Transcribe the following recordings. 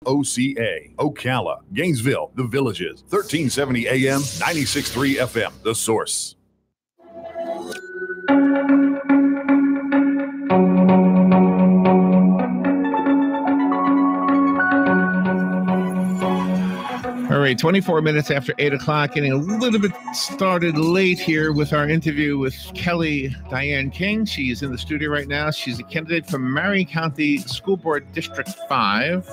WOCA, Ocala, Gainesville, The Villages, 1370 AM, 96.3 FM, The Source. All right, 24 minutes after 8 o'clock, getting a little bit started late here with our interview with Diane King. She's in the studio right now. She's a candidate for Marion County School Board District 5.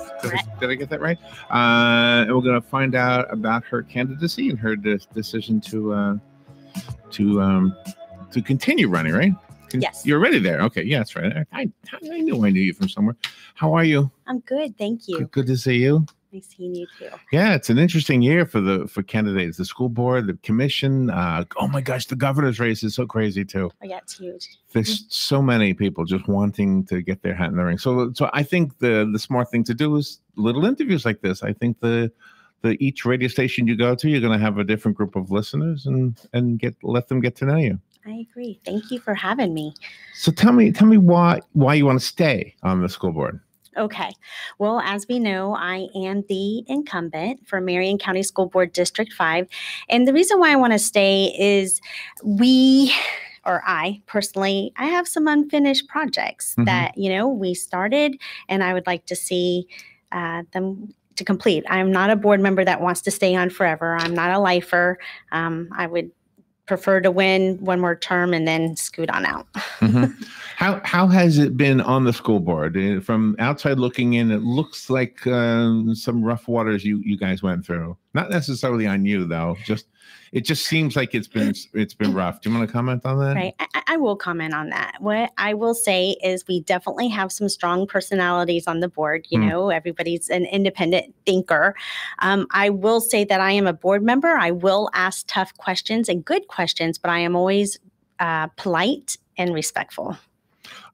Did I get that right? And we're going to find out about her candidacy and her decision to continue running, right? Yes. You're already there. Okay, yeah, that's right. I knew you from somewhere. How are you? I'm good, thank you. Good to see you. Nice seeing you too. Yeah, it's an interesting year for candidates. The school board, the commission. Oh my gosh, the governor's race is so crazy too. Oh yeah, it's huge. There's so many people just wanting to get their hat in the ring. So I think the smart thing to do is little interviews like this. I think each radio station you go to, you're going to have a different group of listeners and let them get to know you. I agree. Thank you for having me. So tell me why you want to stay on the school board. Okay. Well, as we know, I am the incumbent for Marion County School Board District 5. And the reason why I want to stay is I personally, I have some unfinished projects that, we started and I would like to see them to complete. I'm not a board member that wants to stay on forever. I'm not a lifer. I would prefer to win one more term and then scoot on out. How has it been on the school board? From outside looking in, it looks like some rough waters you guys went through. Not necessarily on you though. It just seems like it's been rough. Do you want to comment on that? Right. I will comment on that. What I will say is we definitely have some strong personalities on the board. Everybody's an independent thinker. I will say that I am a board member. I will ask tough questions and good questions, but I am always polite and respectful.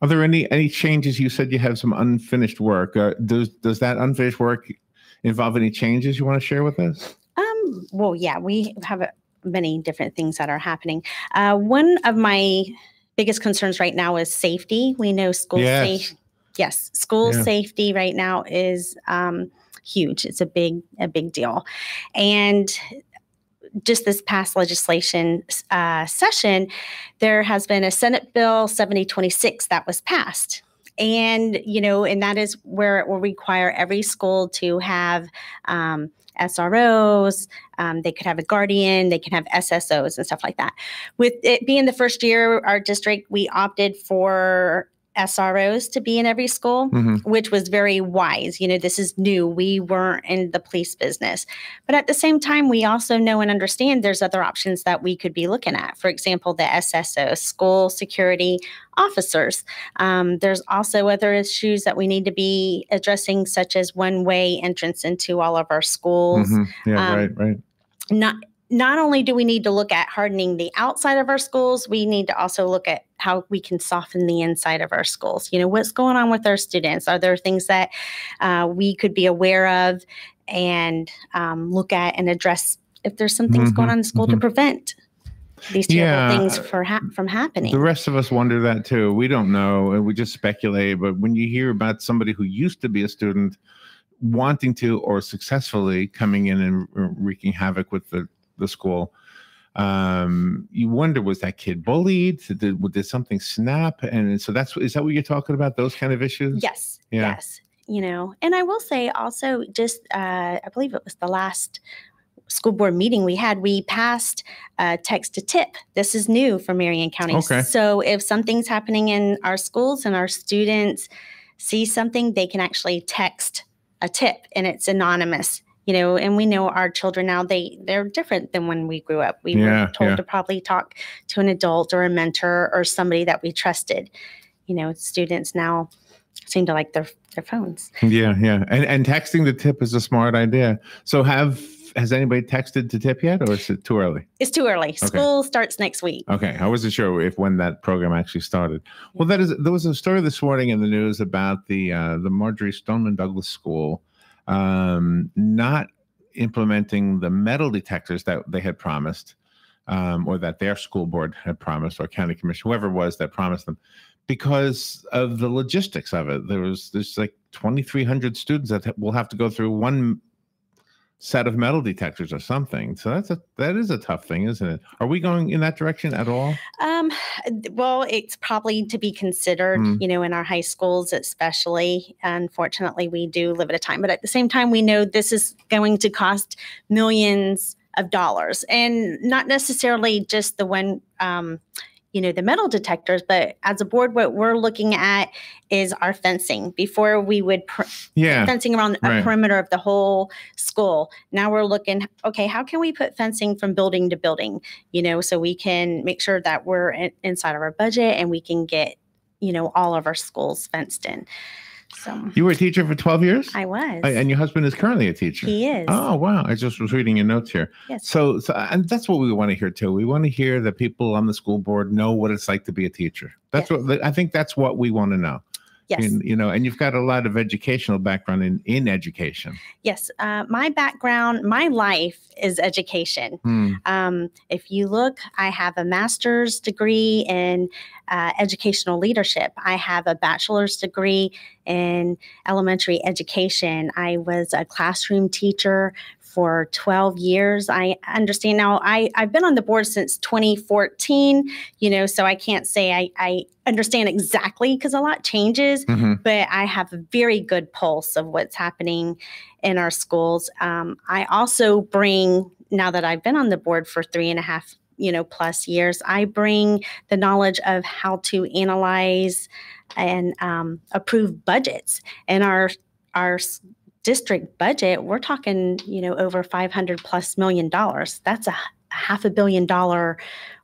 Are there any changes? You said you have some unfinished work. Does that unfinished work involve any changes you want to share with us? Well, yeah, we have many different things that are happening. One of my biggest concerns right now is safety. We know school safety right now is huge. It's a big deal. And just this past legislation session, there has been a Senate Bill 7026 that was passed. And, and that is where it will require every school to have SROs, they could have a guardian, they can have SSOs and stuff like that. With it being the first year, our district, we opted for SROs to be in every school, which was very wise. This is new. We weren't in the police business. But at the same time, we also know and understand there's other options that we could be looking at. For example, the SSO, school security officers. There's also other issues that we need to be addressing, such as one-way entrance into all of our schools. Yeah, right. Not only do we need to look at hardening the outside of our schools, we need to also look at how we can soften the inside of our schools. What's going on with our students? Are there things that we could be aware of and look at and address if there's some things going on in the school to prevent these terrible things from happening? The rest of us wonder that too. We don't know, and we just speculate. But when you hear about somebody who used to be a student wanting to or successfully coming in and wreaking havoc with the school, you wonder, was that kid bullied? Did something snap? And so is that what you're talking about? Those kind of issues? Yes. Yeah. Yes. And I will say also, just I believe it was the last school board meeting we passed text to tip. This is new for Marion County. Okay. So if something's happening in our schools and our students see something, they can actually text a tip and it's anonymous. And we know our children now, they're different than when we grew up. We were told to probably talk to an adult or a mentor or somebody that we trusted. Students now seem to like their phones. Yeah. And texting the tip is a smart idea. So has anybody texted to tip yet, or is it too early? It's too early. Okay. School starts next week. Okay. I wasn't sure when that program actually started. Well, there was a story this morning in the news about the Marjorie Stoneman Douglas School not implementing the metal detectors that they had promised, or that their school board had promised, or county commission, whoever it was that promised them, because of the logistics of it. There's like 2,300 students that will have to go through one set of metal detectors or something. So that is a tough thing, isn't it? Are we going in that direction at all? Well, it's probably to be considered, in our high schools, especially. Unfortunately, we do live at a time, but at the same time, we know this is going to cost millions of dollars, and not necessarily just the one, the metal detectors, but as a board, what we're looking at is our fencing. Before we would fencing around a perimeter of the whole school. Now we're looking, okay, how can we put fencing from building to building, so we can make sure that we're inside of our budget and we can get, all of our schools fenced in. So you were a teacher for 12 years? I was. And your husband is currently a teacher? He is. Oh, wow. I just was reading your notes here. Yes. So and that's what we want to hear, too. We want to hear that people on the school board know what it's like to be a teacher. That's what I think that's what we want to know. Yes. And you've got a lot of educational background in education. Yes. My background, my life is education. If you look, I have a master's degree in educational leadership. I have a bachelor's degree in elementary education. I was a classroom teacher for 12 years. I understand now I've been on the board since 2014, so I can't say I understand exactly because a lot changes, but I have a very good pulse of what's happening in our schools. I also bring, now that I've been on the board for 3.5 plus years, I bring the knowledge of how to analyze and approve budgets. And our district budget, we're talking, over $500+ million. That's a $500 million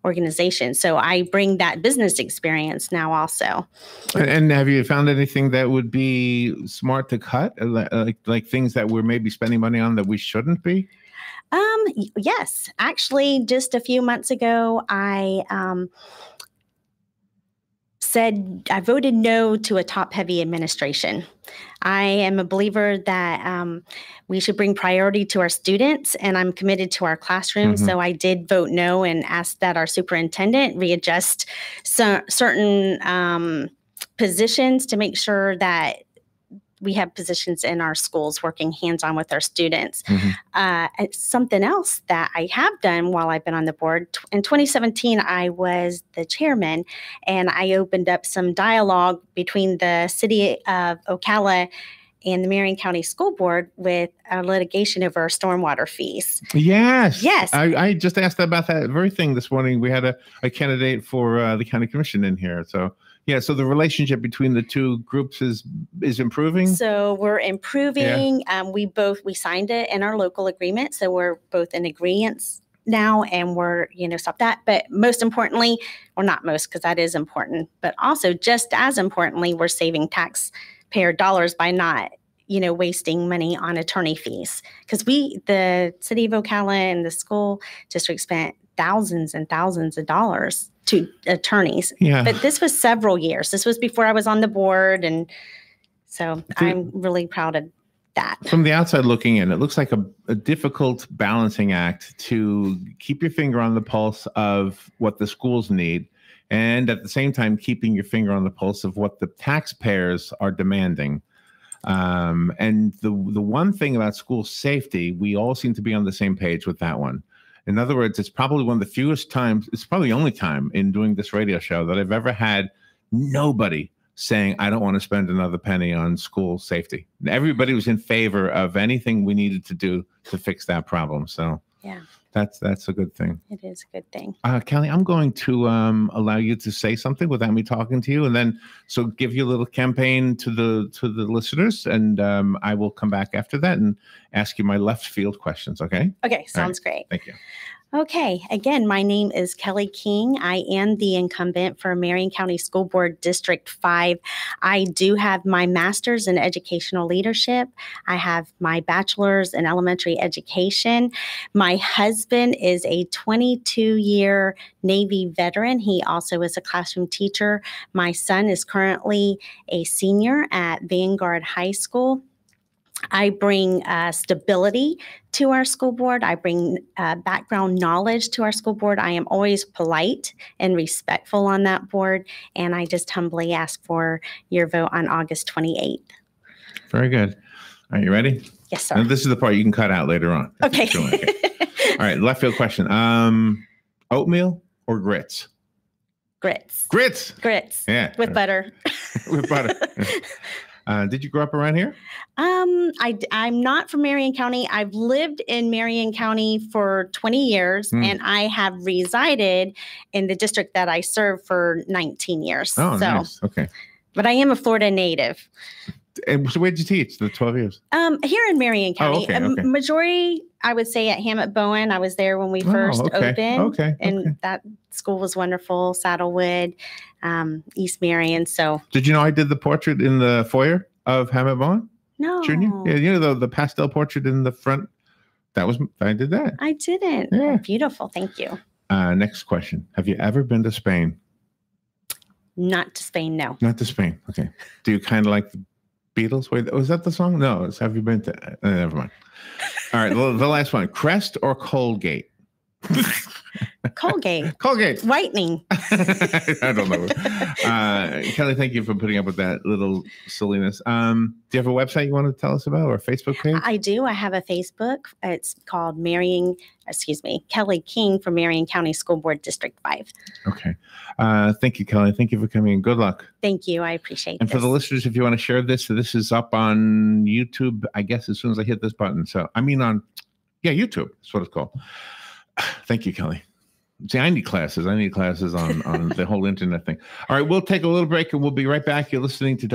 organization. So I bring that business experience now also. And have you found anything that would be smart to cut, like things that we're maybe spending money on that we shouldn't be? Yes, actually, just a few months ago, I voted no to a top-heavy administration. I am a believer that we should bring priority to our students, and I'm committed to our classrooms. So I did vote no and asked that our superintendent readjust certain positions to make sure that we have positions in our schools working hands-on with our students. Something else that I have done while I've been on the board, in 2017, I was the chairman, and I opened up some dialogue between the city of Ocala and the Marion County School Board with a litigation over our stormwater fees. Yes. Yes. I just asked about that very thing this morning. We had a candidate for the county commission in here. So yeah, so the relationship between the two groups is improving? So we're improving. Yeah. We signed it in our local agreement. So we're both in agreement now, and we're, stop that. But most importantly, well, not most, because that is important, but also just as importantly, we're saving taxpayer dollars by not, wasting money on attorney fees. Because the city of Ocala and the school district spent thousands and thousands of dollars to attorneys. Yeah. But this was several years. This was before I was on the board. And so I'm really proud of that. From the outside looking in, it looks like a difficult balancing act to keep your finger on the pulse of what the schools need, and at the same time, keeping your finger on the pulse of what the taxpayers are demanding. And the one thing about school safety, we all seem to be on the same page with that one. In other words, it's probably one of the fewest times, it's probably the only time in doing this radio show that I've ever had nobody saying, I don't want to spend another penny on school safety. Everybody was in favor of anything we needed to do to fix that problem. So yeah, that's a good thing. It is a good thing. Kelly, I'm going to allow you to say something without me talking to you, and then so give you a little campaign to the listeners, and I will come back after that and ask you my left field questions. Okay? Okay, sounds great. Thank you. Okay, again, my name is Kelly King. I am the incumbent for Marion County School Board District 5. I do have my master's in educational leadership. I have my bachelor's in elementary education. My husband is a 22-year Navy veteran. He also is a classroom teacher. My son is currently a senior at Vanguard High School. I bring stability to our school board. I bring background knowledge to our school board. I am always polite and respectful on that board. And I just humbly ask for your vote on August 28th. Very good. Are you ready? Yes, sir. And this is the part you can cut out later on. Okay. All right. Left field question. Oatmeal or grits? Grits. Grits. Grits. Yeah. With butter. With butter. Did you grow up around here? I'm not from Marion County. I've lived in Marion County for 20 years, and I have resided in the district that I serve for 19 years. Oh, nice. Okay. But I am a Florida native. And so where did you teach the 12 years? Here in Marion County. Okay. Majority, I would say, at Hammett Bowen. I was there when we first opened. And that school was wonderful. Saddlewood, East Marion. So did you know I did the portrait in the foyer of Hammett Bowen? No. Junior? Yeah, you know the pastel portrait in the front? I did that. I didn't. Yeah. Beautiful. Thank you. Next question. Have you ever been to Spain? Not to Spain, no. Not to Spain. Okay. Do you kind of like the Beatles? Wait, was that the song? No, it's Have You Been to... never mind. All right, the last one. Crest or Colgate? Colgate. Colgate. Whitening. I don't know. Kelly, thank you for putting up with that little silliness. Do you have a website you want to tell us about or a Facebook page? I do. I have a Facebook. It's called Kelly King for Marion County School Board District 5. Okay. Thank you, Kelly. Thank you for coming in. Good luck. Thank you. I appreciate it. And for the listeners, if you want to share this is up on YouTube, I guess, as soon as I hit this button. So, YouTube. That's what it's called. Thank you, Kelly. See, I need classes. I need classes on the whole internet thing. All right, we'll take a little break and we'll be right back. You're listening to